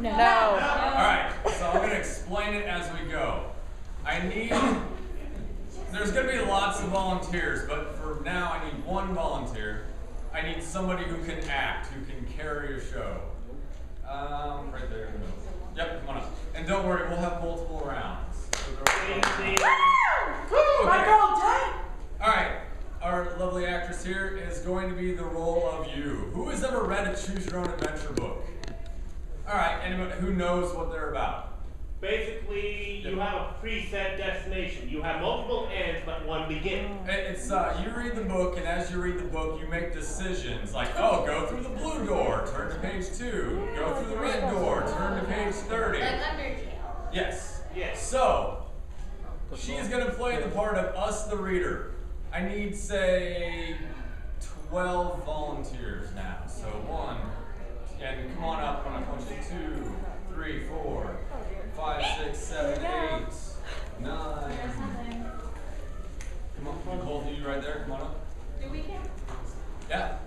No. Alright, so I'm going to explain it as we go. There's going to be lots of volunteers, but for now I need one volunteer. I need somebody who can act, who can carry a show. Right there in the middle. Yep, come on up. And don't worry, we'll have multiple rounds. Okay. My girl, Jay! Alright, our lovely actress here is going to be the role of you. Who has ever read a Choose Your Own Adventure book? Alright, anyone who knows what they're about? Basically, you have a preset destination. You have multiple ends, but one beginning. It's you read the book, and as you read the book, you make decisions like, oh, go through the blue door, turn to page 2. Go through the red door, turn to page 30. Like Undertale. Yes. Yes. So, she is going to play the part of us, the reader. I need, say, 12 volunteers now. So 1, and come on up when I punch you. 2, 3, 4, 5, 6, 7, 8, 9. Come on, both of you right there. Come on up. Do we count? Yeah.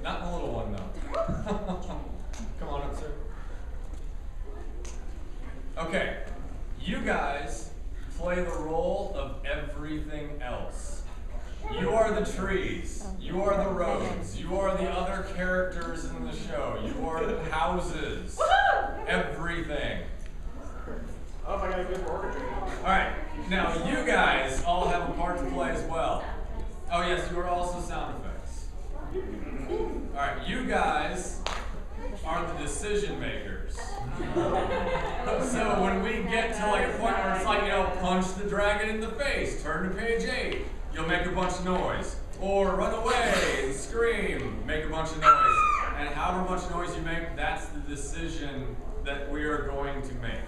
Not the little one though. Come on up, sir. Okay. You guys play the role of everything else. You are the trees. You are the roads. You are the other characters in the show. You are the houses. Everything. Oh, I got a good order. Alright, now you guys all have a part to play as well. Oh yes, you are also sound effects. Alright, you guys are the decision makers. So when we get to like a point where it's like, punch the dragon in the face, turn to page 8, you'll make a bunch of noise. Or run away and scream, make a bunch of noise. And however much noise you make, that's the decision that we are going to make.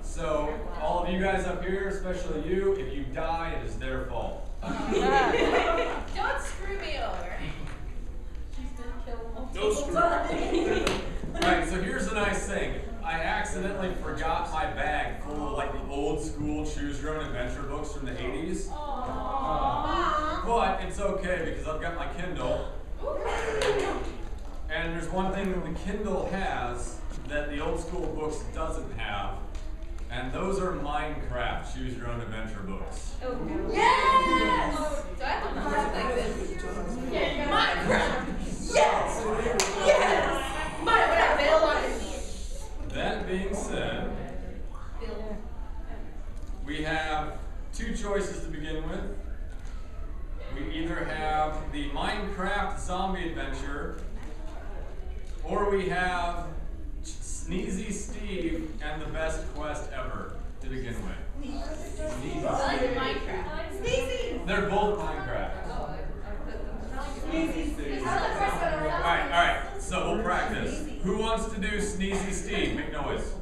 So, all of you guys up here, especially you, if you die, it is their fault. Don't screw me over. She's gonna kill multiple times. Alright, so here's the nice thing. I accidentally forgot my bag full of like the old school Choose Your Own Adventure books from the 80s. But it's okay because I've got my Kindle. And there's one thing that the Kindle has that the old school books doesn't have. And those are Minecraft Choose Your Own Adventure books. Oh, no. Yes! So I have to press like this. Yeah, Minecraft! Yes! Yes! When I bail on it. That being said, we have 2 choices to begin with. We either have the Minecraft zombie adventure, or we have Sneezy Steve and the best quest ever to begin with. I like Minecraft. Sneezy! They're both Minecraft. Sneezy. Alright, so we'll practice. Who wants to do Sneezy Steve? Make noise.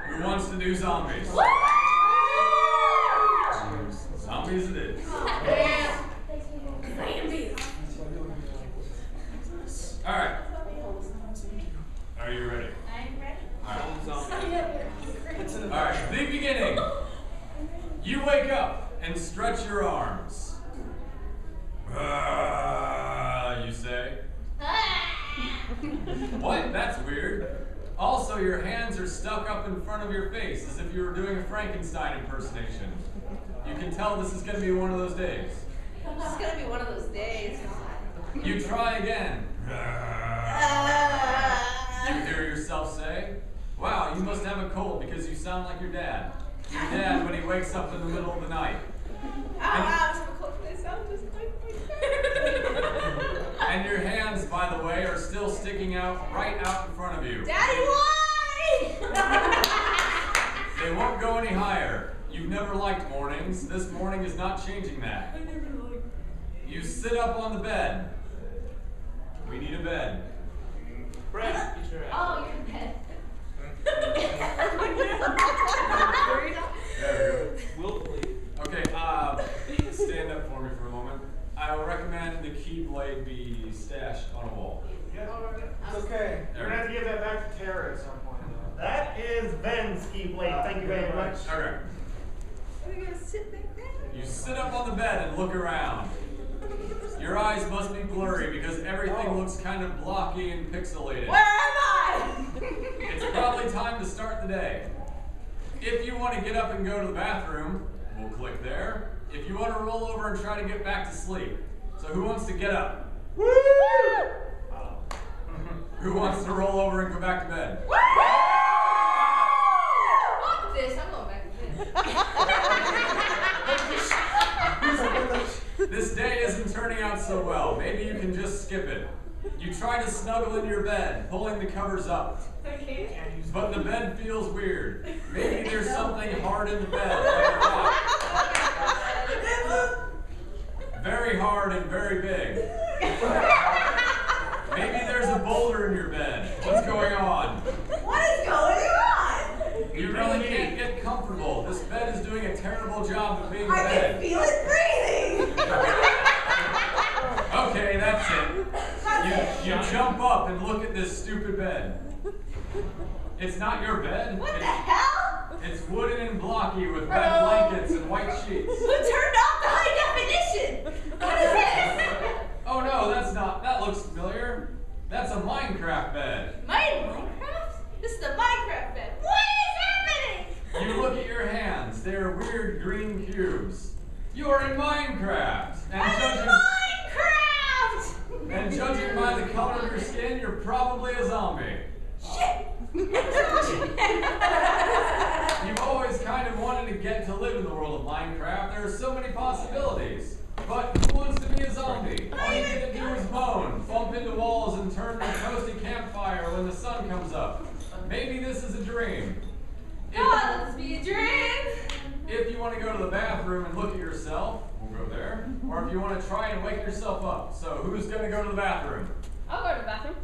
Who wants to do zombies? Zombies it is. Alright. Are you ready? I'm ready. Alright, the beginning. You wake up and stretch your arms. You say. What? That's weird. Also, your hands are stuck up in front of your face as if you were doing a Frankenstein impersonation. You can tell this is going to be one of those days. This is gonna be one of those days. You try again. You hear yourself say, wow, you must have a cold because you sound like your dad. Your dad when he wakes up in the middle of the night. And your hands, by the way, are still sticking out right out in front of you. Daddy, why? They won't go any higher. You've never liked mornings. This morning is not changing that. You sit up on the bed. We need a bed. Brad, get your ass. Oh, you're in bed. There we go. Willfully. Okay, stand up for me for a moment. I will recommend the keyblade be stashed on a wall. Yeah, it's okay. We're gonna have to give that back to Tara at some point. That is Ben's keyblade. Thank you very much. Okay. We're gonna sit back there. You sit up on the bed and look around. Your eyes must be blurry because everything looks kind of blocky and pixelated. Where am I? nearly time to start the day. If you want to get up and go to the bathroom, we'll click there. If you want to roll over and try to get back to sleep. So who wants to get up? Woo! Who wants to roll over and go back to bed? Fuck this, I'm going back to bed. This day isn't turning out so well. Maybe you can just skip it. You try to snuggle in your bed, pulling the covers up. But the bed feels weird. Maybe there's something hard in the bed, like a rock. Very hard and very big. Maybe there's a boulder in your bed. What's going on? What is going on? You really can't get comfortable. This bed is doing a terrible job of being I bed. can feel it breathing. Okay, that's it. You jump up and look at this stupid bed. It's not your bed. What the hell? It's wooden and blocky with red blankets and white sheets. Who turned off the high definition? What is this? Oh no, that looks familiar. That's a Minecraft bed. Minecraft? This is the Minecraft bed. What is happening? You look at your hands. They're weird green cubes. You're in Minecraft. And judging by the color of your skin, you're probably a zombie. Shit. You've always kind of wanted to get to live in the world of Minecraft. There are so many possibilities. But who wants to be a zombie? All you get to do is moan, bump into walls, and turn to a toasty campfire when the sun comes up. Maybe this is a dream. God, let's be a dream. If you want to go to the bathroom and look at yourself, we'll go there. Or if you want to try and wake yourself up. So who's going to go to the bathroom? I'll go to the bathroom.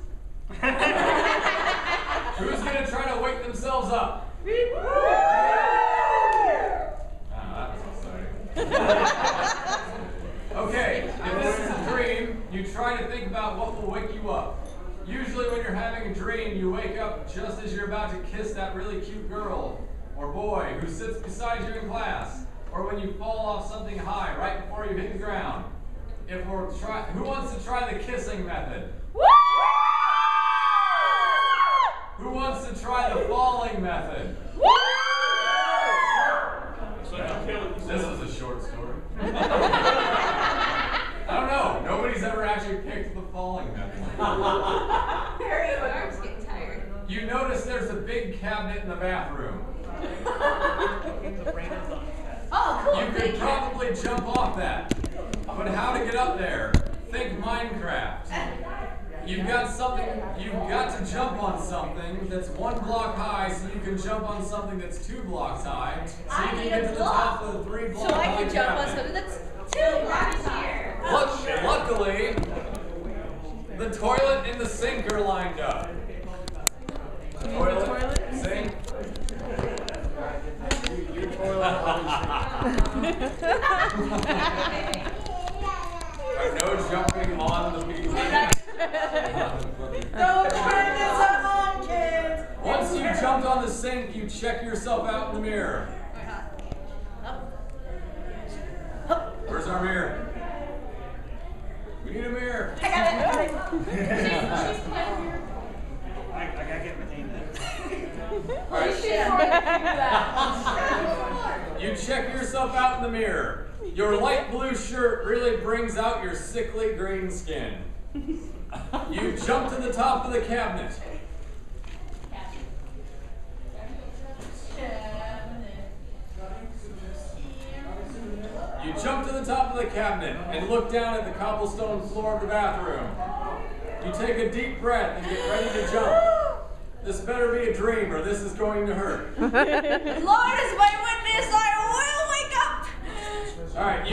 Who's going to try to wake themselves up? That was exciting. Okay, if this is a dream, you try to think about what will wake you up. Usually when you're having a dream, you wake up just as you're about to kiss that really cute girl or boy who sits beside you in class, or when you fall off something high right before you hit the ground. Who wants to try the kissing method? Who wants to try the falling method? This was a short story. I don't know. Nobody's ever actually picked the falling method. Very my arm's getting tired. You notice there's a big cabinet in the bathroom. Oh, cool. You could probably jump off that. But how to get up there? Think Minecraft. You've got to jump on something that's 1 block high, so you can jump on something that's 2 blocks high, so you can get to the top of the 3 block So high I can jump on cabinet. something that's 2 blocks higher. Luckily, the toilet and the sink are lined up. Toilet, sink. No jumping on the people. Don't turn this on, kids. Once you jumped on the sink, you check yourself out in the mirror. Where's our mirror? We need a mirror. I got it. I gotta get my name in. All right. You check yourself out in the mirror. Your light blue shirt really brings out your sickly green skin. You jump to the top of the cabinet. You jump to the top of the cabinet and look down at the cobblestone floor of the bathroom. You take a deep breath and get ready to jump. This better be a dream or this is going to hurt. Lord is my witness, I will wake up. All right,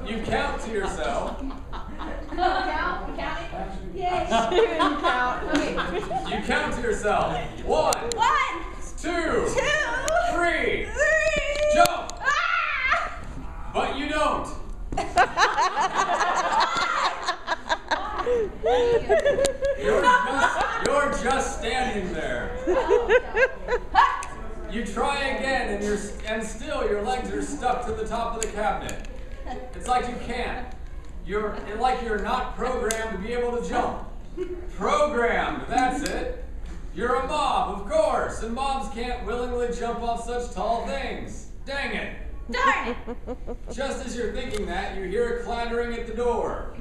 you count to yourself. Yes. You count to yourself. 1, 2, 3. Jump! But you don't. You're just standing there. You try again, and still your legs are stuck to the top of the cabinet. It's like you can't. It's like you're not programmed to be able to jump. Programmed, that's it. You're a mob, of course. course, and mobs can't willingly jump off such tall things. Dang it. Darn it! Just as you're thinking that, you hear a clattering at the door.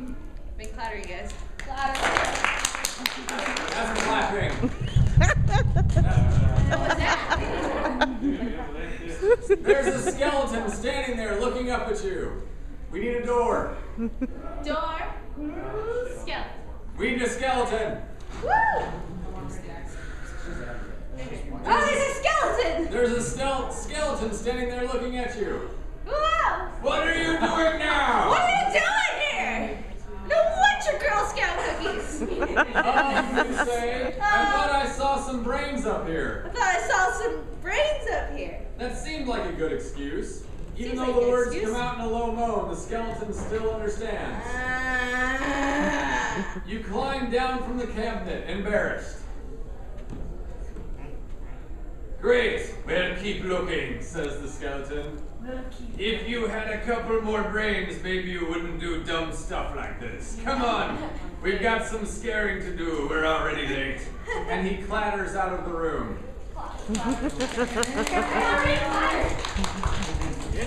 Big clatter, you guys. Clatter. That's clapping. What was that? There's a skeleton standing there looking up at you. We need a door. Door. Skeleton. We need a skeleton. Woo! Oh, there's a skeleton! There's a skeleton standing there looking at you. Whoa! What are you doing now? What are you doing here? No wonder Girl Scout cookies! You say? I thought I saw some brains up here. I thought I saw some brains up here. That seemed like a good excuse. Even Seems though like the an words excuse. come out in a low moan, the skeleton still understands. You climb down from the cabinet, embarrassed. Great, well, keep looking, says the skeleton. If you had a couple more brains, maybe you wouldn't do dumb stuff like this. Come on, we've got some scaring to do, we're already late. And he clatters out of the room.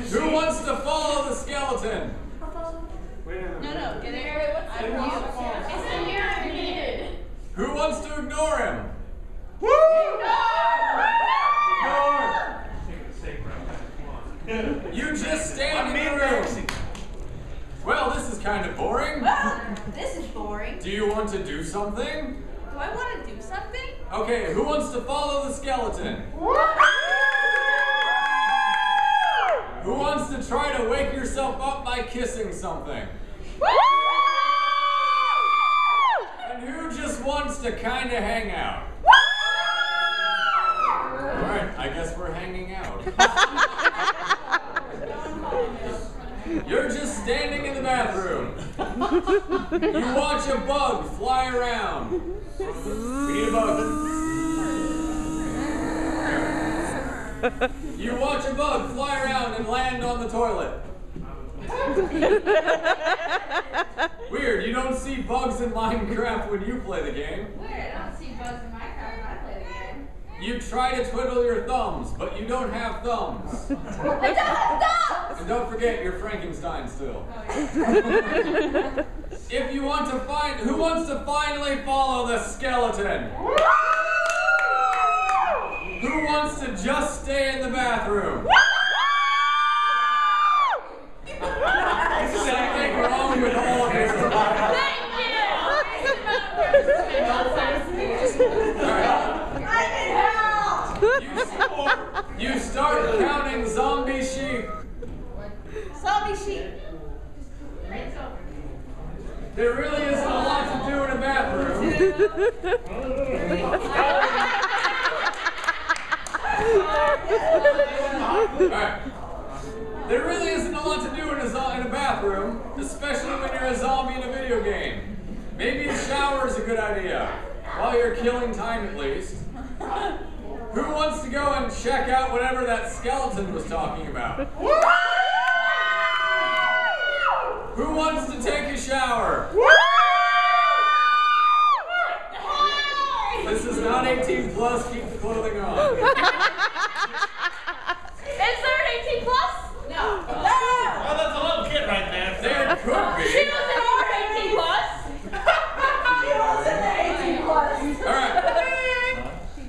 Who wants to follow the skeleton? Wait a minute. No, get it. I'm It's a mirror needed. Who wants to ignore him? You just stand in the room. Well, this is kind of boring. Well, this is boring. Do you want to do something? Do I want to do something? Okay, who wants to follow the skeleton? Who wants to try to wake yourself up by kissing something? And who just wants to kind of hang out? Alright, I guess we're hanging out. You're just standing in the bathroom. You watch a bug fly around. We need a bug. You watch a bug fly around and land on the toilet. Weird, you don't see bugs in Minecraft when you play the game. Weird, I don't see bugs in Minecraft when I play the game. You try to twiddle your thumbs, but you don't have thumbs. I don't have thumbs! And don't forget, you're Frankenstein still. If you want to find, who wants to finally follow the skeleton? Who wants to just stay in the bathroom? There's something wrong with all of you. Thank you! You start counting zombie sheep. Zombie sheep. There really isn't a lot to do in a bathroom. Alright. There really isn't a lot to do in a bathroom, especially when you're a zombie in a video game. Maybe a shower is a good idea, while you're killing time at least. Who wants to go and check out whatever that skeleton was talking about? Who wants to take a shower? This is not 18 plus, keep the clothing on. Is there an 18 plus? No. Oh, that's a little kid right there. There could be. She wasn't our 18 plus. She wasn't the 18 plus. Alright.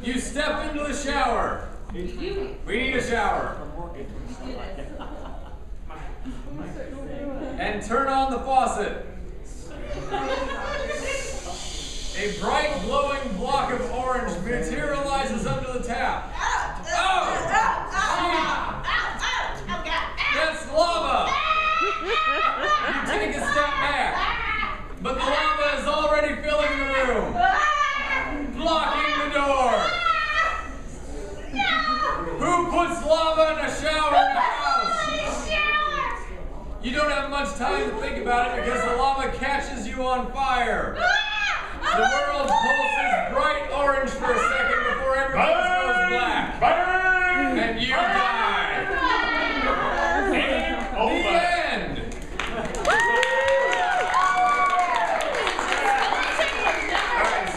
You step into the shower. We need a shower. And turn on the faucet. A bright glowing block of orange materializes under the tap. Oh! That's lava! You take a step back, but the lava is already filling the room, blocking the door. Who puts lava in a shower in the house? You don't have much time to think about it because the lava catches you on fire. The world pulses bright orange for a second before everything goes black. And you die. The end. Alright,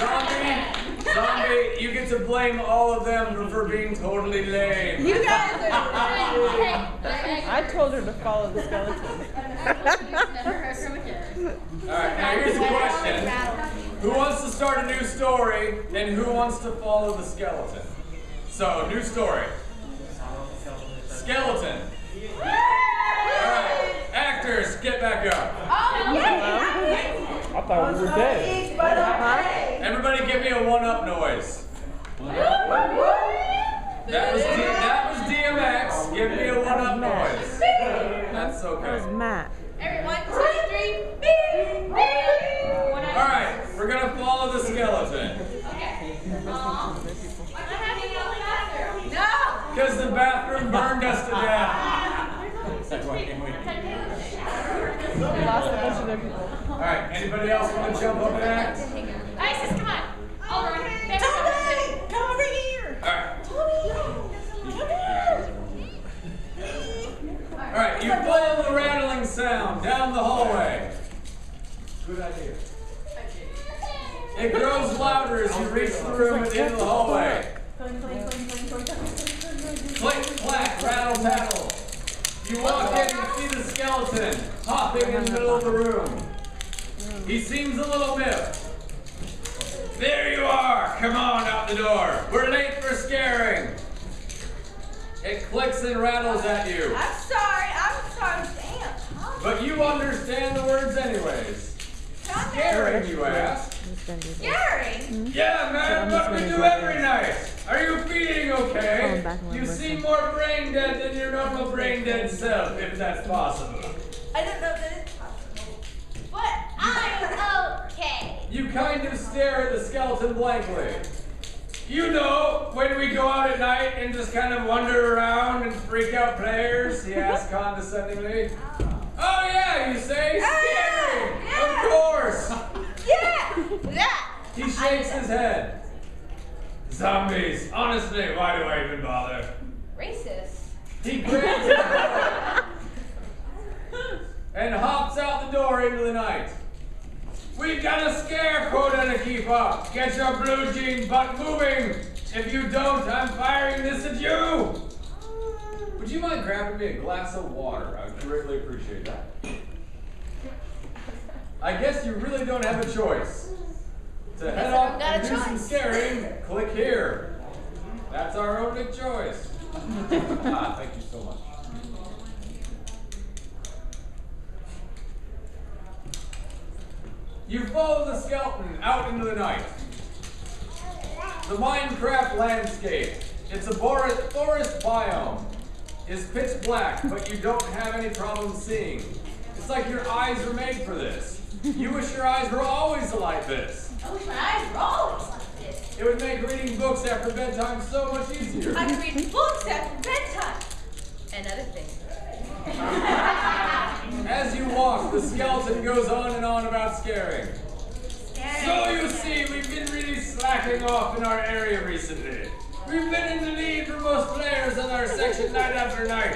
zombie, you get to blame all of them for being totally lame. You guys are I told her to follow the skeleton. Alright, now here's a question. Who wants to start a new story, and who wants to follow the skeleton? So, new story. Skeleton. Alright, actors, get back up. I thought we were dead. Everybody give me a one-up noise. That was DMX. Give me a one-up noise. That's okay. That was Matt. Every 1, 2, 3. Alright, we're gonna follow the skeleton. Okay. No! Because the bathroom burned us to death. We lost a bunch of their people. Alright, anybody else want to jump up and act? Isis, come on. Over. Tommy! Come over here! Alright. Alright, you follow the rattling sound down the hallway. Good idea. It grows louder as you reach the room at the end of the hallway. Click, clack, rattle, tattle. You walk in and see the skeleton hopping in the middle of the room. He seems a little miffed. There you are! Come on out the door. We're late for scaring. It clicks and rattles at you. I'm sorry. Damn. But you understand the words anyways. Scaring, you ask? Scaring? Yeah, man, what we do every night. Are you feeling okay? You seem more brain dead than your normal brain dead self, if that's possible. I don't know that it's possible. But I'm okay. You kind of stare at the skeleton blankly. You know, when we go out at night and just kind of wander around and freak out players, he asks condescendingly. Oh yeah, you say? Scary! Yeah. Of course! Yeah! That! He shakes his head. Zombies, honestly, why do I even bother? Racist. He grabs his door and hops out the door into the night. We've got a scare quota to keep up. Get your blue jean butt moving. If you don't, I'm firing this at you. Would you mind grabbing me a glass of water? I would greatly appreciate that. I guess you really don't have a choice. To head off and do some scaring, click here. That's our only choice. Thank you so much. You follow the skeleton out into the night. The Minecraft landscape, it's a forest biome, is pitch black, but you don't have any problem seeing. It's like your eyes were made for this. You wish your eyes were always like this. I wish my eyes were always like this. It would make reading books after bedtime so much easier. I could read books after bedtime. And other things. As you walk, the skeleton goes on and on about scaring. So you see, we've been really slacking off in our area recently. We've been in the lead for most players on our section night after night.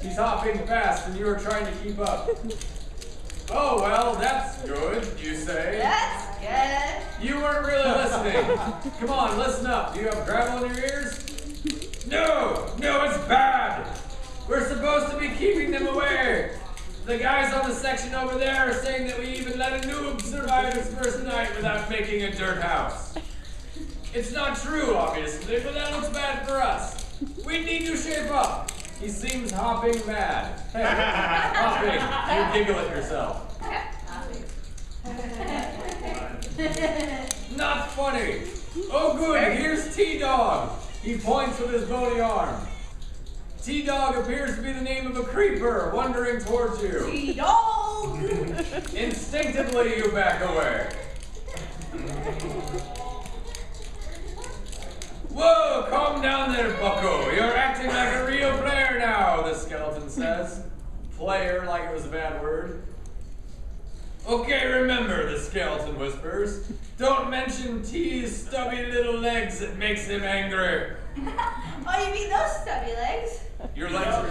He's hopping fast and you are trying to keep up. Oh, well, that's good, you say. That's good. You weren't really listening. Come on, listen up. Do you have gravel in your ears? No, it's bad. We're supposed to be keeping them away. The guys on the section over there are saying that we even let a noob survive his first night without making a dirt house. It's not true, obviously, but that looks bad for us. We need to shape up. He seems hopping mad. Hey, hopping. You giggle at yourself. Not funny. Oh good, here's T-Dog. He points with his bony arm. T-Dog appears to be the name of a creeper wandering towards you. T-Dog! Instinctively, you back away. Whoa, calm down there, bucko. You're acting like a real player now, the skeleton says. Player, like it was a bad word. Okay, remember, the skeleton whispers. Don't mention T's stubby little legs, it makes him angry. Oh, you mean those stubby legs? Your legs are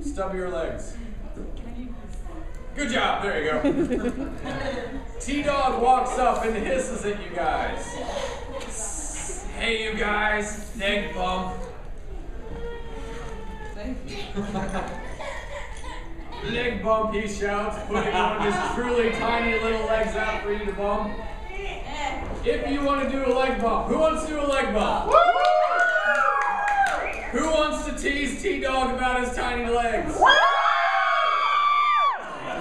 stubbier legs. Good job, there you go. T-Dog walks up and hisses at you guys. Hey, you guys, leg bump. Leg bump, he shouts, putting one of his truly tiny little legs out for you to bump. If you want to do a leg bump, who wants to do a leg bump? Who wants to tease T-Dog about his tiny legs?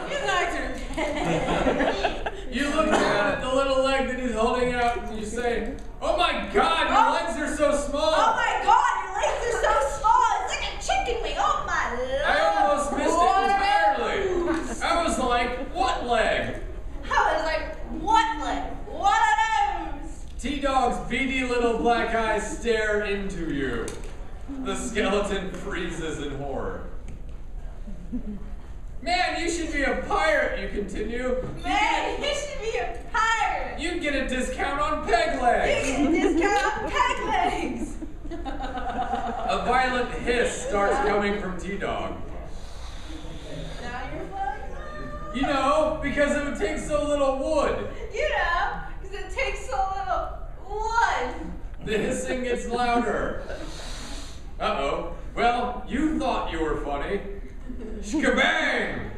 You guys are dead. You look down at the little leg that he's holding out and you say, "Oh my God, your legs are so small." Oh my God, your legs are so small. It's like a chicken wing. Oh my Lord. I almost missed it entirely. I was like, what leg? I was like, what leg? What are those? T-Dog's beady little black eyes stare into you. The skeleton freezes in horror. Man, you should be a pirate, you continue. Man, you should be a pirate. You'd get a discount on peg You legs. get a discount on peg legs. A violent hiss starts coming from T-Dog. Now you're fucked. You know, because it would take so little wood. You know, because it takes so little wood. The hissing gets louder. Uh-oh. Well, you thought you were funny. Shkabang!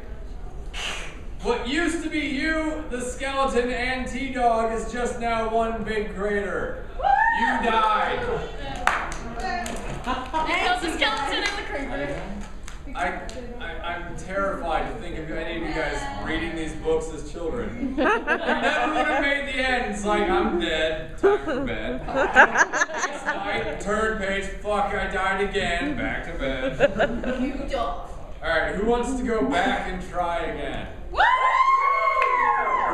What used to be you, the skeleton, and T-Dog is just now one big crater. You died. Killed the skeleton and the creeper. I'm terrified to think of any of you guys reading these books as children. You never would have made the end. It's like, I'm dead. Time for bed. Next night, turn page. Fuck, I died again. Back to bed. You dog. Alright, who wants to go back and try again? Woo!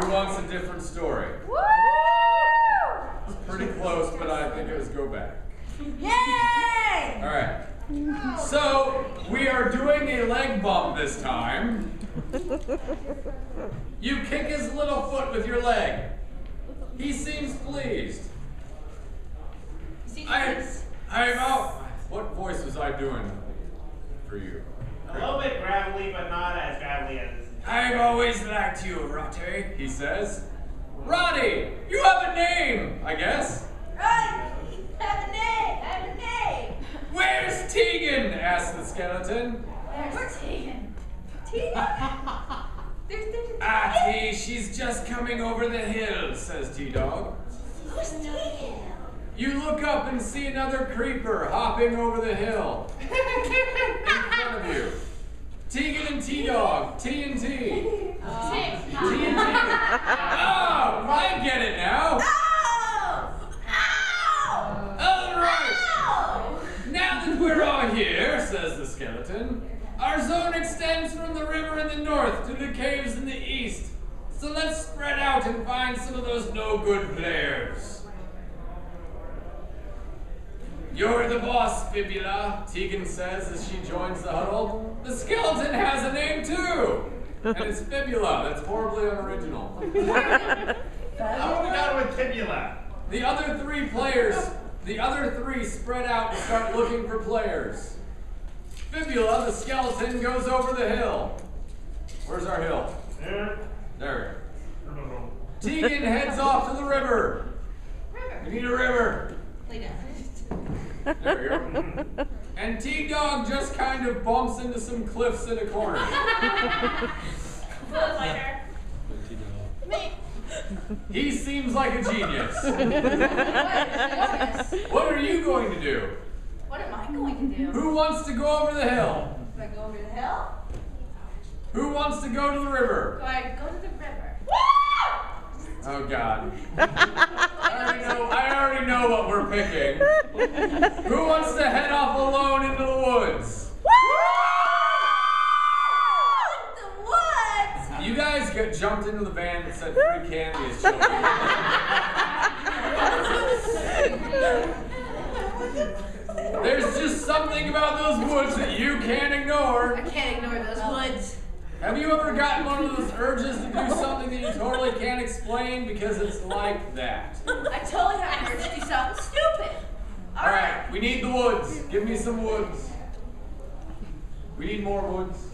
Who wants a different story? Woo! It's pretty close, but I think it was go back. Yay! Alright. So, we are doing a leg bump this time. You kick his little foot with your leg. He seems pleased. I'm out. What voice was I doing for you? A little bit gravelly, but not as gravelly as... I've always liked you, Roddy, he says. Roddy, you have a name, I guess. Right! Have a name! Have a name! Where's Tegan? Asked the skeleton. Where's Tegan? Tegan? Ah, T, she's just coming over the hill, says T-Dog. Who's Tegan? You look up and see another creeper hopping over the hill. In front of you. Tegan and T-Dog. T&T. T&T. Oh, I get it now. Ow! Ow! All right. Ow! Now that we're all here, says the skeleton, our zone extends from the river in the north to the caves in the east. So let's spread out and find some of those no-good players. You're the boss, Fibula, Tegan says as she joins the huddle. The skeleton has a name too! And it's Fibula, that's horribly unoriginal. How have we got with Tibula? The other three spread out and start looking for players. Fibula, the skeleton, goes over the hill. Where's our hill? Yeah. There we go. Tegan heads off to the river. We need a river. Lay down. There we go. And T-Dog just kind of bumps into some cliffs in a corner. He seems like a genius. What are you going to do? What am I going to do? Who wants to go over the hill? Do I go over the hill? Who wants to go to the river? Do I go to the river? Oh God. I already know what we're picking. Who wants to head off alone into the woods? The woods! You guys jumped into the van that said free candy is children. There's just something about those woods that you can't ignore. I can't ignore those woods. Have you ever gotten one of those urges to do something that you totally can't explain because it's like that? I totally had an urge to do something stupid. Alright, we need the woods. Give me some woods. We need more woods.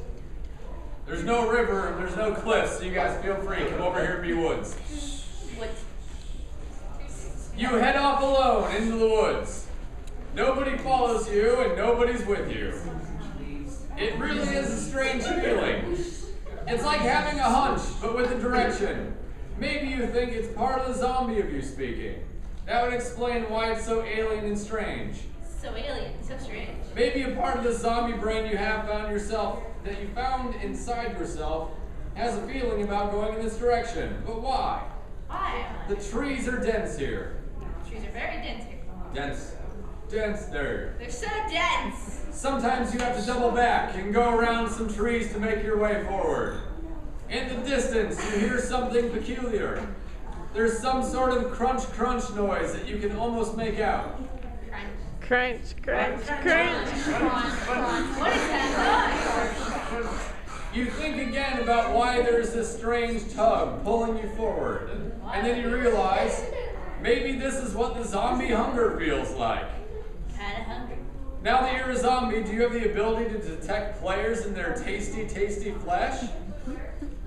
There's no river and there's no cliffs, so you guys feel free. Come over here and be woods. Woods. You head off alone into the woods. Nobody follows you and nobody's with you. It really is a strange feeling. It's like having a hunch, but with a direction. Maybe you think it's part of the zombie of you speaking. That would explain why it's so alien and strange. So alien, so strange. Maybe a part of the zombie brain you have found inside yourself has a feeling about going in this direction. But why? Why? The trees are dense here. Trees are very dense here. Dense. Dense there. They're so dense. Sometimes you have to double back and go around some trees to make your way forward. In the distance, you hear something peculiar. There's some sort of crunch noise that you can almost make out. Crunch. Crunch, crunch, crunch. What is that noise? You think again about why there's this strange tug pulling you forward. And then you realize, maybe this is what the zombie hunger feels like. Kinda hungry. Now that you're a zombie, do you have the ability to detect players in their tasty flesh?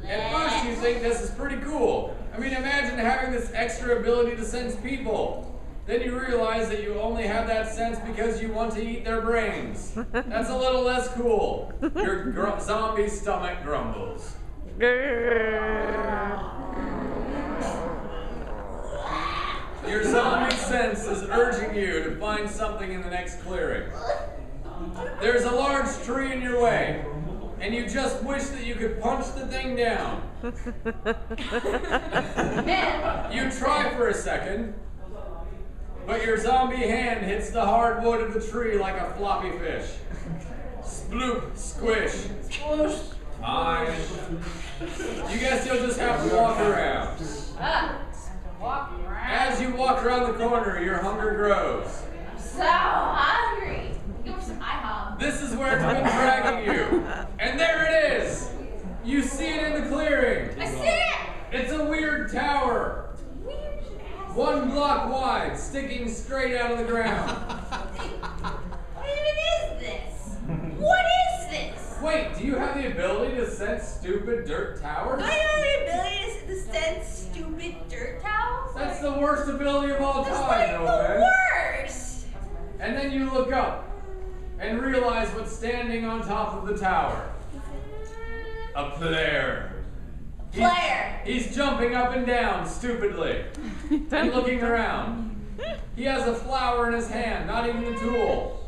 At first you think this is pretty cool. I mean, imagine having this extra ability to sense people. Then you realize that you only have that sense because you want to eat their brains. That's a little less cool. Your zombie stomach grumbles. Your zombie sense is urging you to find something in the next clearing. There's a large tree in your way, and you just wish that you could punch the thing down. You try for a second, but your zombie hand hits the hard wood of the tree like a floppy fish. Sploop, squish. Fine. You guess you'll just have to walk around. As you walk around the corner, your hunger grows. I'm so hungry. Give me some IHOP. This is where it's been dragging you. And there it is. You see it in the clearing. I see it. It's a weird tower. 1 block wide, sticking straight out of the ground. What even is this? What is this? Wait, do you have the ability to sense stupid dirt towers? Do I have the ability to sense stupid dirt towels? That's the worst ability of all That's time, like no the offense. worst. And then you look up and realize what's standing on top of the tower. A player. He's jumping up and down stupidly and looking around. He has a flower in his hand, not even a tool.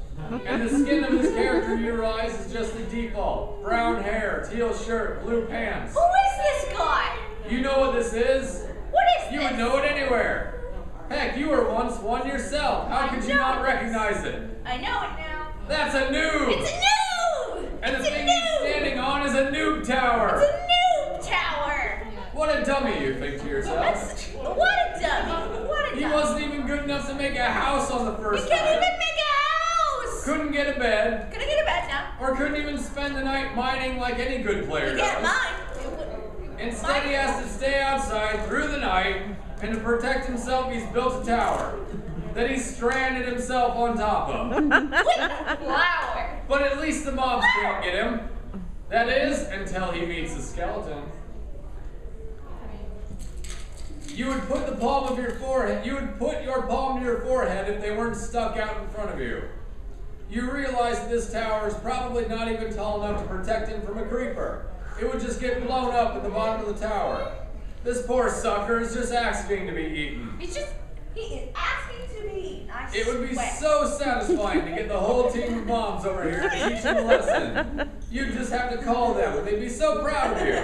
And the skin of his character, you realize, is just the default. Brown hair, teal shirt, blue pants. Who is this guy? You know what this is? What is You this? would know it anywhere. Heck, you were once one yourself. How could you not recognize it? I know it now. That's a noob! It's a noob! And the It's a thing he's noob! standing on is a noob tower. It's a noob tower! What a dummy, you think to yourself. What a dummy! What a dummy! He wasn't even good enough to make a house on the He first can't night. even make a house! Couldn't get a bed. Gonna get a bed now. Or couldn't even spend the night mining like any good player You does. can't mine. Instead, he has to stay outside through the night, and to protect himself, he's built a tower that he's stranded himself on top of. Flower. But at least the mobs can't get him. That is, until he meets a skeleton. You would put the palm of your forehead, you would put your palm to your forehead if they weren't stuck out in front of you. You realize that this tower is probably not even tall enough to protect him from a creeper. It would just get blown up at the bottom of the tower. This poor sucker is just asking to be eaten. He is asking to be eaten. It would be so satisfying to get the whole team of moms over here to teach him a lesson. You'd just have to call them and they'd be so proud of you.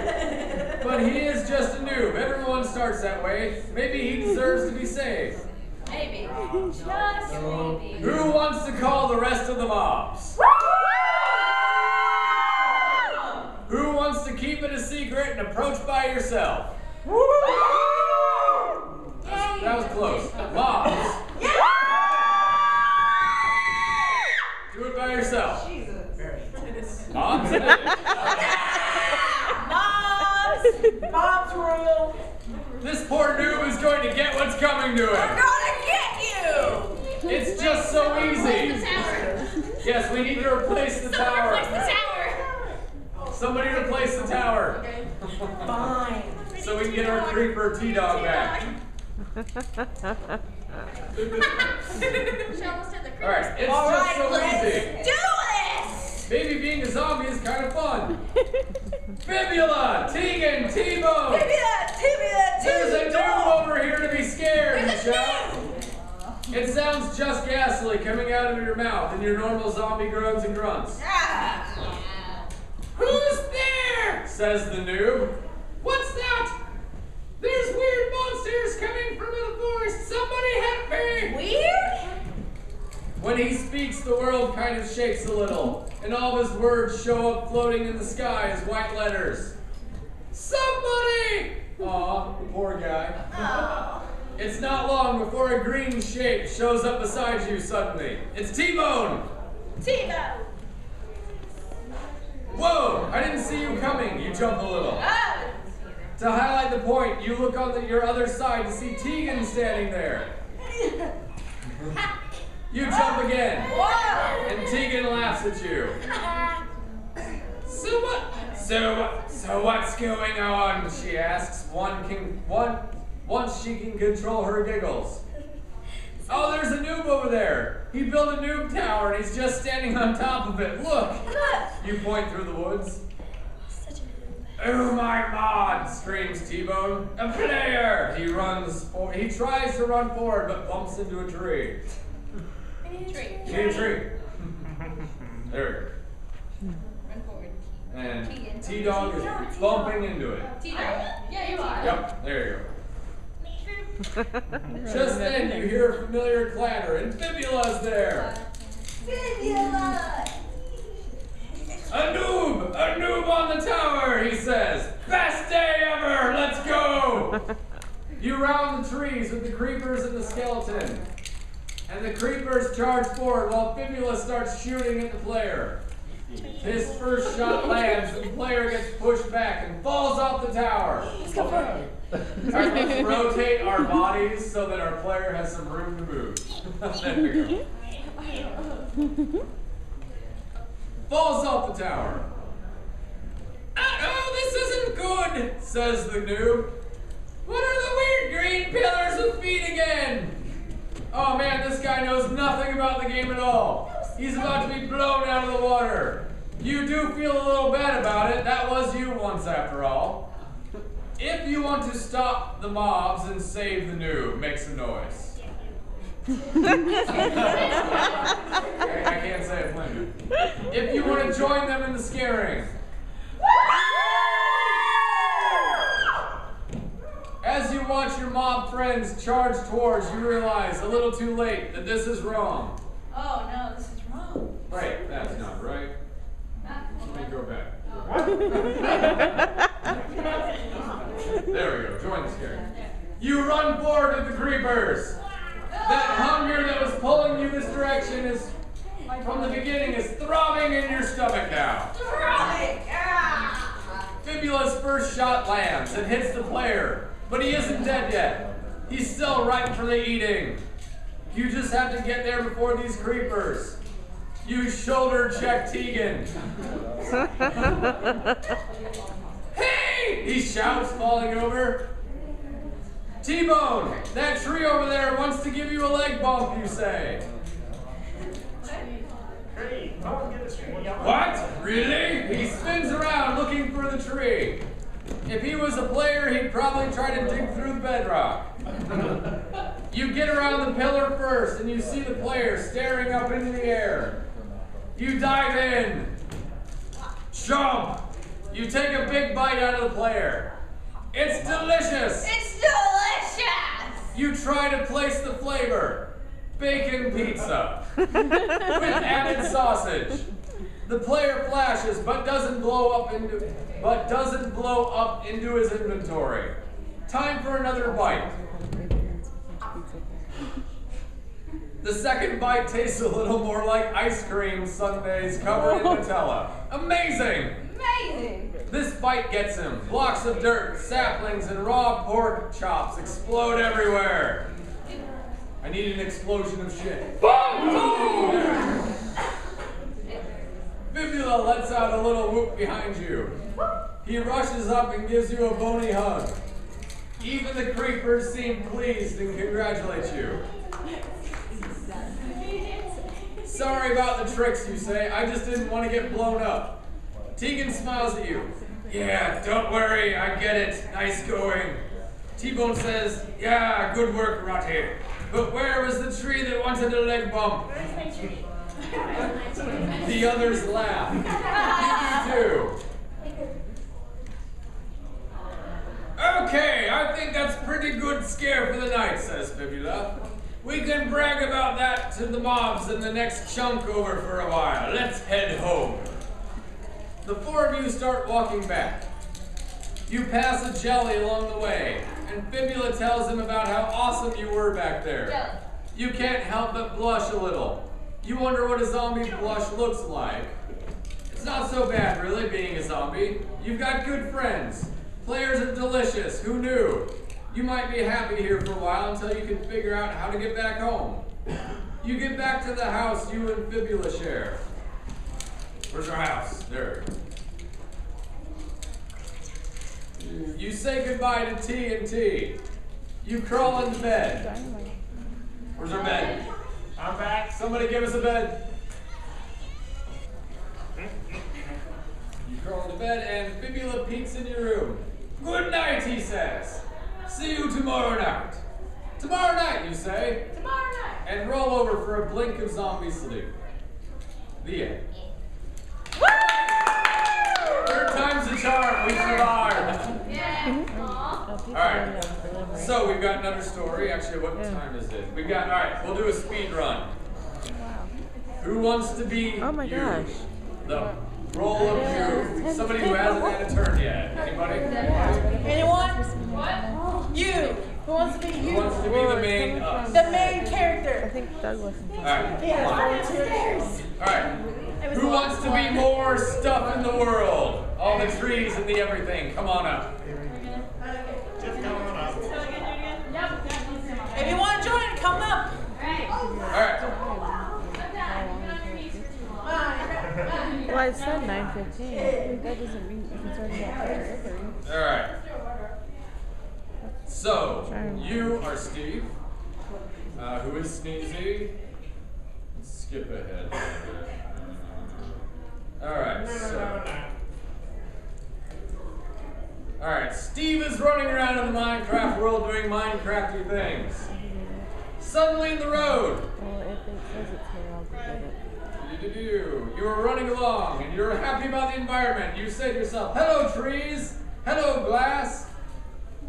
But he is just a noob. Everyone starts that way. Maybe he deserves to be saved. Maybe. Just maybe. Who wants to call the rest of the mobs? Who wants to keep it a secret and approach by yourself? That was close. Mobs. Do it by yourself. Mobs. Mom's rule. This poor noob is going to get what's coming to him. Gonna get you! It's just so easy. The tower. Yes, we need to replace the tower. Replace the tower. Somebody replace the tower. Fine. So we can get our creeper T-Dog back. Alright, it's just so easy. Do this! Maybe being a zombie is kind of fun. Fibula, Tegan, T-Bone. There's a noob over here to be scared, you shout. It sounds just ghastly coming out of your mouth in your normal zombie groans and grunts. Who's there? Says the noob. What's that? There's weird monsters coming from the forest. Somebody help me! Weird? When he speaks, the world kind of shakes a little, and all of his words show up floating in the sky as white letters. Somebody! Aw, the poor guy. Oh. It's not long before a green shape shows up beside you suddenly. It's T-Bone! T-Bone! Whoa! I didn't see you coming. You jump a little. Oh. To highlight the point, you look on your other side to see Tegan standing there. You jump again. Whoa. And Tegan laughs at you. So what? So what's going on? She asks. Once she can control her giggles. Oh, there's a noob over there. He built a noob tower and he's just standing on top of it. Look. You point through the woods. Oh my God! Screams T-Bone. A player! He tries to run forward but bumps into a tree. I need a tree. You need a tree. There Run forward. we go. And T-Dog is bumping into it. T-Dog. Yeah, you are. Yep, there you go. Just then you hear a familiar clatter and Fibula's there. Fibula! A noob on the tower, he says. Best day ever, let's go. You round the trees with the creepers and the skeleton. And the creepers charge forward while Fibula starts shooting at the player. His first shot lands and the player gets pushed back and falls off the tower. Let's go for it. Alright, let's rotate our bodies so that our player has some room to move. There we go. Falls off the tower. Oh, this isn't good, says the noob. What are the weird green pillars with feet again? Oh man, this guy knows nothing about the game at all. He's about to be blown out of the water. You do feel a little bad about it. That was you once after all. If you want to stop the mobs and save the noob, make some noise. I can't say it plainly. If you want to join them in the scaring. As you watch your mob friends charge towards, you realize a little too late that this is wrong. Oh no, this is wrong. Right, that's not right. Let me go back. There we go, join the scaring. You run forward with the creepers. That hunger that was pulling you this direction is, from the beginning, is throbbing in your stomach now. Fibula's first shot lands and hits the player, but he isn't dead yet. He's still ripe for the eating. You just have to get there before these creepers. You shoulder check Tegan. Hey! He shouts, falling over. T-Bone, that tree over there wants to give you a leg bump, you say. Hey, I want to get this tree. What? Really? He spins around looking for the tree. If he was a player, he'd probably try to dig through the bedrock. You get around the pillar first, and you see the player staring up into the air. You dive in. Chomp! You take a big bite out of the player. It's delicious! It's delicious! You try to place the flavor. Bacon pizza. With added sausage. The player flashes, but doesn't blow up into his inventory. Time for another bite. The second bite tastes a little more like ice cream sundaes covered in Nutella. Amazing! Amazing! This bite gets him. Blocks of dirt, saplings, and raw pork chops explode everywhere. I need an explosion of shit. Boom! Fibula lets out a little whoop behind you. He rushes up and gives you a bony hug. Even the creepers seem pleased and congratulate you. Sorry about the tricks, you say. I just didn't want to get blown up. Tegan smiles at you. Yeah, don't worry, I get it. Nice going. T-Bone says, yeah, good work, Rotty. But where was the tree that wanted a leg bump? Where's my tree? The others laugh. You too. Okay, I think that's pretty good scare for the night, says Fibula. We can brag about that to the mobs in the next chunk over for a while. Let's head home. The four of you start walking back. You pass a jelly along the way, and Fibula tells him about how awesome you were back there. Jelly. You can't help but blush a little. You wonder what a zombie blush looks like. It's not so bad, really, being a zombie. You've got good friends. Players are delicious. Who knew? You might be happy here for a while until you can figure out how to get back home. You get back to the house you and Fibula share. Where's our house? There. You say goodbye to T&T. You crawl into bed. Where's our bed? I'm back. Somebody give us a bed. You crawl into bed and Fibula peeks in your room. Good night, he says. See you tomorrow night. Tomorrow night, you say. Tomorrow night. And roll over for a blink of zombie sleep. The end. Third time's the charm. We survived. Yeah. All right. So we've got another story. Actually, what time is it? We've got. All right. We'll do a speed run. Who wants to be? Oh my you? gosh. The role of you. Somebody who hasn't had a turn yet. Anybody? Anyone? What? You. Who wants to be Who you? wants to be the main? The main character. I think Douglas. All right. Yeah. All right. Who wants to be more stuff in the world? All the trees and the everything. Come on up. Just come on up. If you want to join, come up. All right. Well, I said 9:15. That doesn't mean you can start at 3. All right. So, you are Steve. Who is Sneezy? Let's skip ahead. Alright, so. Alright, Steve is running around in the Minecraft world doing Minecrafty things. Suddenly in the road. Well, if it says it's here, I'll get it. You are running along and you're happy about the environment. You say to yourself, hello trees, hello glass,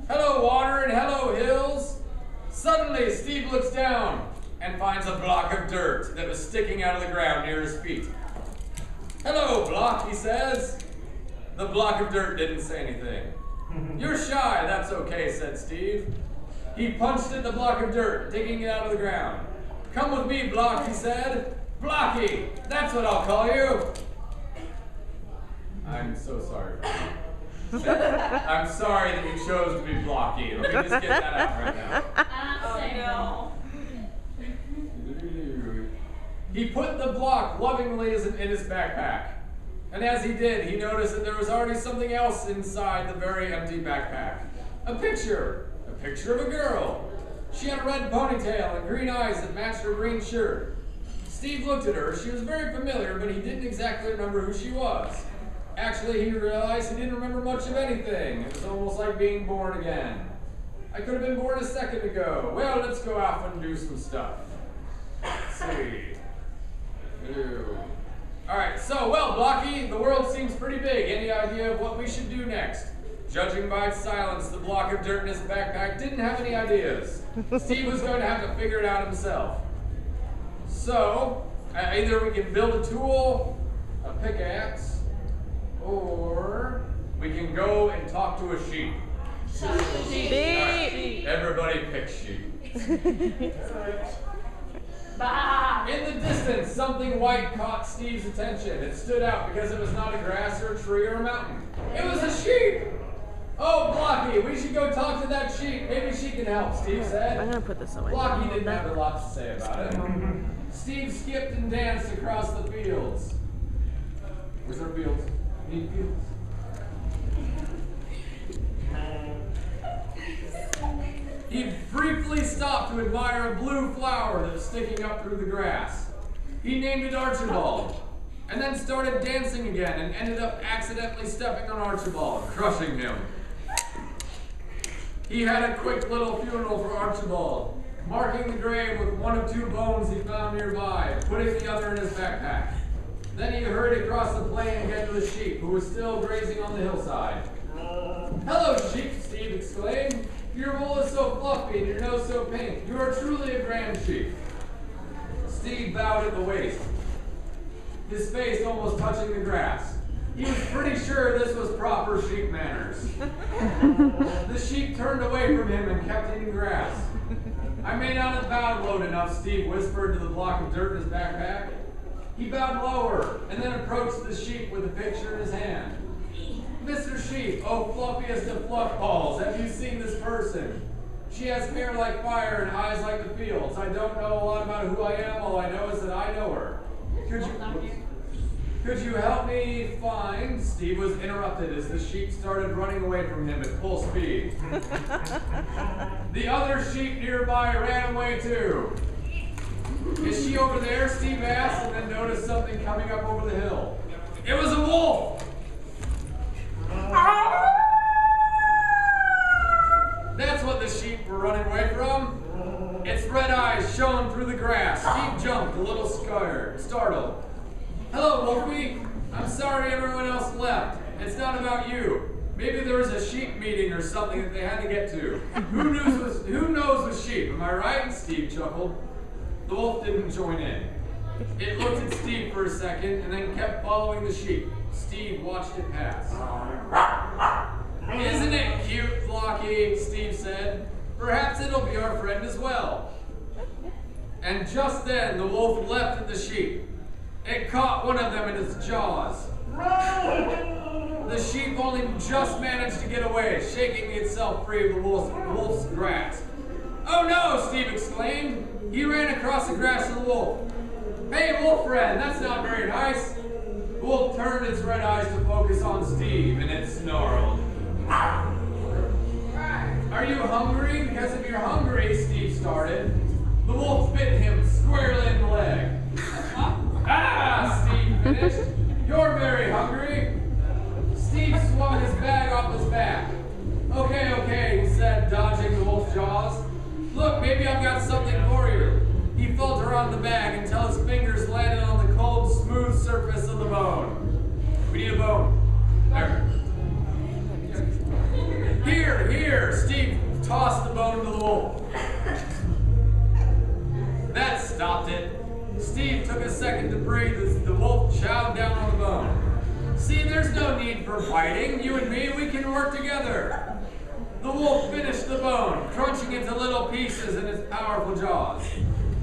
hello water, and hello hills. Suddenly, Steve looks down and finds a block of dirt that was sticking out of the ground near his feet. Hello, block, he says. The block of dirt didn't say anything. You're shy, that's okay, said Steve. He punched at the block of dirt, digging it out of the ground. Come with me, Block, he said. Blocky, that's what I'll call you. I'm so sorry. I'm sorry that you chose to be Blocky. Let me just get that out right now. He put the block lovingly in his backpack. And as he did, he noticed that there was already something else inside the very empty backpack. A picture of a girl. She had a red ponytail and green eyes that matched her green shirt. Steve looked at her. She was very familiar, but he didn't exactly remember who she was. Actually, he realized he didn't remember much of anything. It was almost like being born again. I could have been born a second ago. Well, let's go off and do some stuff. Let's see. Alright, so, well, Blocky, the world seems pretty big. Any idea of what we should do next? Judging by its silence, the block of dirt in his backpack didn't have any ideas. Steve was going to have to figure it out himself. So, either we can build a tool, a pickaxe, or we can go and talk to a sheep. Beep. Everybody pick sheep. Bah. In the distance, something white caught Steve's attention. It stood out because it was not a grass or a tree or a mountain. It was a sheep! Oh, Blocky, we should go talk to that sheep. Maybe she can help, Steve said. I'm gonna put this away. Blocky didn't have a lot to say about it. Steve skipped and danced across the fields. Where's our fields? Need fields? He briefly stopped to admire a blue flower that was sticking up through the grass. He named it Archibald, and then started dancing again and ended up accidentally stepping on Archibald, crushing him. He had a quick little funeral for Archibald, marking the grave with one of 2 bones he found nearby, putting the other in his backpack. Then he hurried across the plain again to the sheep, who were still grazing on the hillside. "Hello, sheep," Steve exclaimed. "Your wool is so fluffy and your nose so pink. You are truly a grand sheep." Steve bowed at the waist, his face almost touching the grass. He was pretty sure this was proper sheep manners. The sheep turned away from him and kept eating grass. "I may not have bowed low enough," Steve whispered to the block of dirt in his backpack. He bowed lower and then approached the sheep with a picture in his hand. "Mr. Sheep, oh fluffiest of fluff balls, have you seen this person? She has hair like fire and eyes like the fields. I don't know a lot about who I am. All I know is that I know her. Could you help me find?" Steve was interrupted as the sheep started running away from him at full speed. The other sheep nearby ran away too. "Is she over there?" Steve asked, and then noticed something coming up over the hill. It was a wolf! That's what the sheep were running away from. Its red eyes shone through the grass. Steve jumped, a little startled. "Hello, Wolfie. I'm sorry everyone else left. It's not about you. Maybe there was a sheep meeting or something that they had to get to. Who knows with sheep, am I right?" Steve chuckled. The wolf didn't join in. It looked at Steve for a second and then kept following the sheep. Steve watched it pass. "Isn't it cute, Flocky?" Steve said. "Perhaps it'll be our friend as well." And just then the wolf leapt at the sheep. It caught one of them in its jaws. The sheep only just managed to get away, shaking itself free of the wolf's grasp. "Oh no!" Steve exclaimed. He ran across the grass to the wolf. "Hey, wolf friend, that's not very nice." The wolf turned its red eyes to focus on Steve, and it snarled. "Are you hungry? Because if you're hungry," Steve started. The wolf bit him squarely in the leg. "Ah!" Steve finished. "You're very hungry." Steve swung his bag off his back. Okay, he said, dodging the wolf's jaws. "Look, maybe I've got something for you." He felt around the bag until his fingers landed on the cold, smooth surface of the bone. "We need a bone." There. Here, Steve tossed the bone to the wolf. That stopped it. Steve took a second to breathe as the wolf chowed down on the bone. "See, there's no need for fighting. You and me, we can work together." The wolf finished the bone, crunching it to little pieces in its powerful jaws.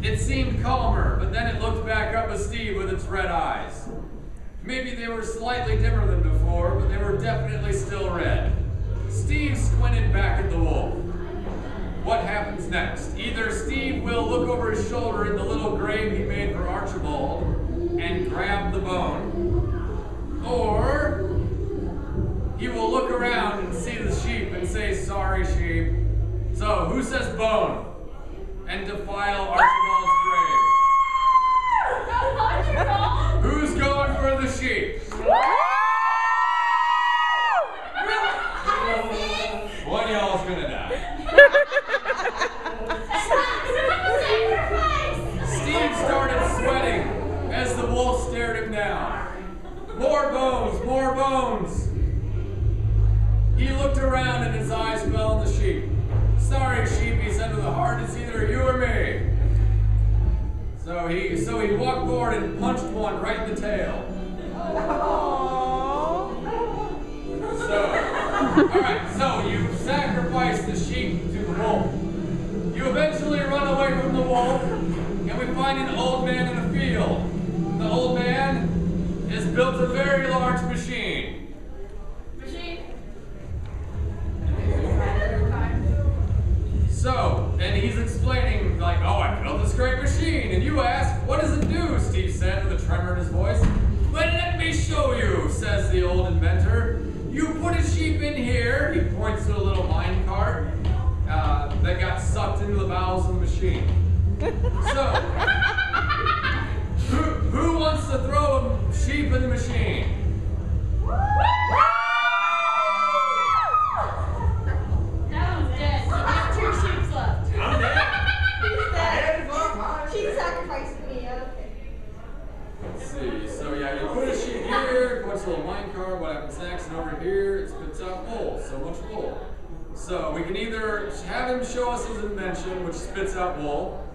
It seemed calmer, but then it looked back up at Steve with its red eyes. Maybe they were slightly dimmer than before, but they were definitely still red. Steve squinted back at the wolf. What happens next? Either Steve will look over his shoulder at the little grave he made for Archibald and grab the bone, or he will look around and see the sheep and say, "Sorry, sheep." So, who says bone? And defile Archibald's grave. Who's going for the sheep? One of y'all's gonna die. Steve started sweating as the wolf stared him down. More bones, more bones. He looked around and his eyes fell on the sheep. "Sorry, sheep," he said with a heart, "it's either you or me." So he walked forward and punched one right in the tail. So you sacrifice the sheep to the wolf. You eventually run away from the wolf, and we find an old man in a field. The old man has built a very large machine. So, and he's explaining, like, "Oh, I built this great machine," and you ask, "What does it do?" Steve said with a tremor in his voice. "Well, let me show you," says the old inventor. "You put a sheep in here," he points to a little mine cart that got sucked into the bowels of the machine. So, sheep in the machine. That one's dead. You have 2 sheep left. I'm dead. He's dead. Dead. She sacrificed me. Okay. Let's see. So yeah, you put a sheep here, puts a little line card. What happens next? And over here, it spits out wool. So much wool. So we can either have him show us his invention, which spits out wool,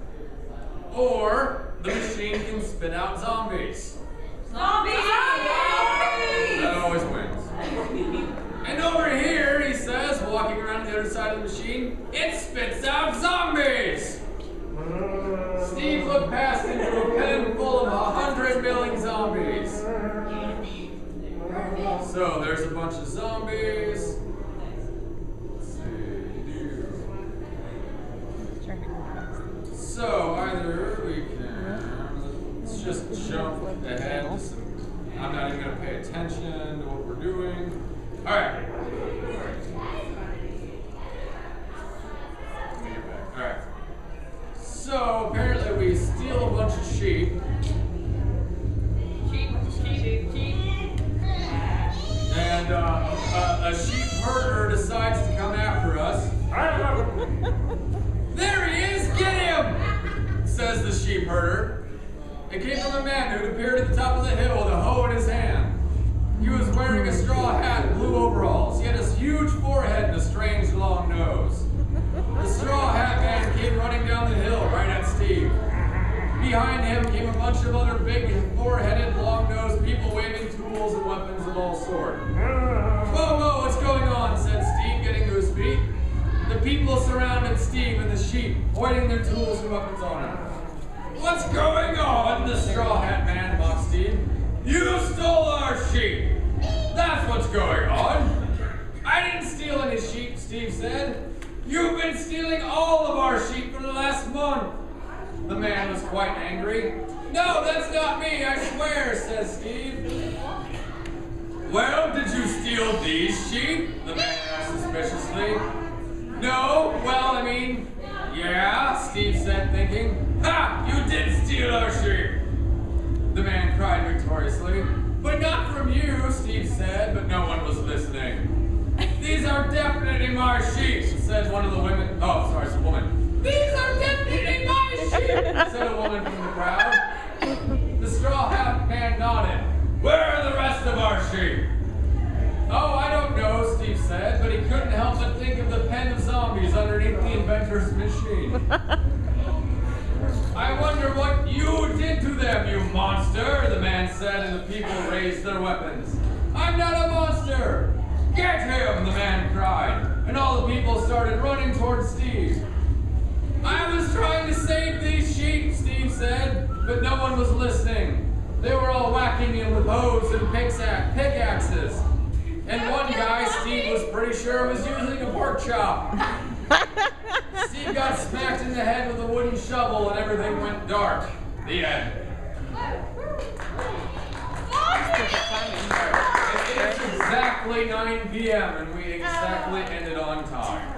or the machine can spit out zombies. Zombies! That always wins. And over here, he says, walking around the other side of the machine, it spits out zombies! Steve looked past into a pen full of 100 million zombies. So there's a bunch of zombies. Let's see. So either we can, let's just jump ahead to some, I'm not even going to pay attention to what we're doing. Alright. Alright. So apparently we steal a bunch of sheep. And a sheep herder decides to come after us. There he is! Get him! Says the sheep herder. It came from a man who appeared at the top of the hill with a hoe in his hand. He was wearing a straw hat and blue overalls. He had a huge forehead and a strange long nose. The straw hat man came running down the hill right at Steve. Behind him came a bunch of other big four-headed, long-nosed people waving tools and weapons of all sorts. Whoa, whoa, what's going on? Said Steve, getting to his feet. The people surrounded Steve and the sheep, pointing their tools and weapons on him. What's going on? The straw hat man mocked Steve. You stole our sheep! That's what's going on! I didn't steal any sheep, Steve said. You've been stealing all of our sheep for the last month. The man was quite angry. No, that's not me, I swear, says Steve. Well, did you steal these sheep? The man asked suspiciously. No, well, I mean, yeah, Steve said, thinking. Ha! You did steal our sheep! The man cried victoriously. But not from you, Steve said, but no one was listening. These are definitely my sheep, said one of the women. Oh, sorry, it's a woman. These are definitely my sheep, said a woman from the crowd. The straw hat man nodded. Where are the rest of our sheep? Oh, I don't know, Steve said, but he couldn't help but think of the pen of zombies underneath the inventor's machine. I wonder what you did to them, you monster, the man said, and the people raised their weapons. I'm not a monster! Get him, the man cried, and all the people started running towards Steve. I was trying to save these sheep, Steve said, but no one was listening. They were all whacking him with hoes and pickaxes. And one guy, Steve was pretty sure was using a pork chop. Steve got smacked in the head with a wooden shovel and everything went dark. The end. It's exactly 9 p.m. and we exactly ended on time.